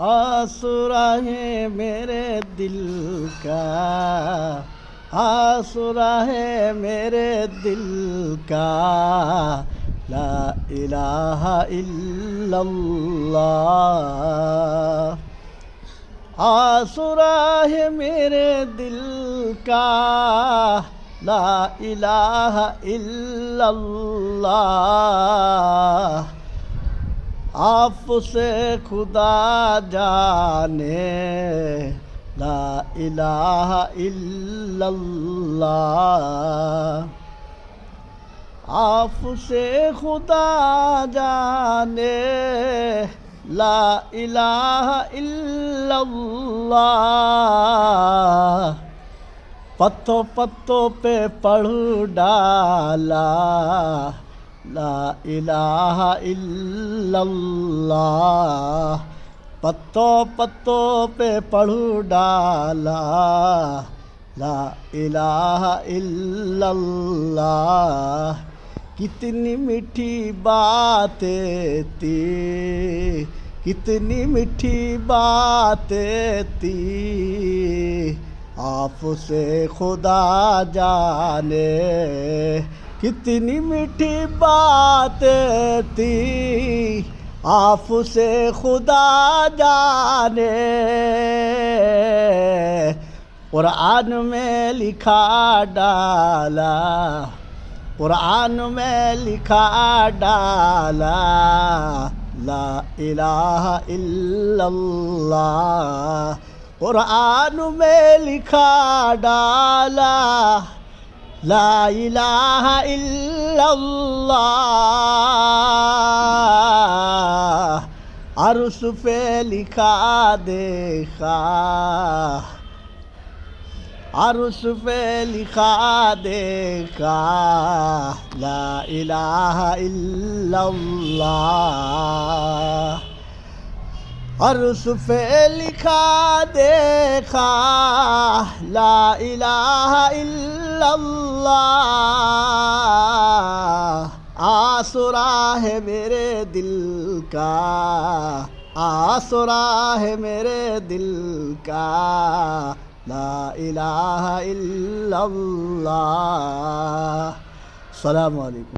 आसुरा है मेरे दिल का, आसुरा है मेरे दिल का, ला इलाहा इल्लल्लाह। आसुरा है मेरे दिल का, ला इलाहा इल्लल्लाह। आपसे खुदा जाने, ला इलाहा इल्लल्लाह। आपसे खुदा जाने, ला इलाहा इल्लल्लाह। पत्तों पत्तों पे पढ़ डाला, ला इलाहा इल्लल्लाह। पत्तों पत्तों पे पढ़ डाला, ला इलाहा इल्लल्लाह। कितनी मीठी बातें थी, कितनी मीठी बातें थी, आपसे खुदा जाने। कितनी मीठी बातें थी, आपसे खुदा जाने। कुरान में लिखा डाला, कुरान में लिखा डाला, ला इलाहा इल्लल्लाह। कुरान में लिखा डाला, ला इलाहा इल्लल्लाह। अर्श पे लिखा देखा, अर्श पे लिखा देखा, ला इलाहा इल्लल्लाह। अर्श पे लिखा देखा, ला इलाहा इल्लल्लाह। आसुरा है मेरे दिल का, आसुरा है मेरे दिल का, ला इलाहा इल्लल्लाह। अस्सलामु अलैकुम।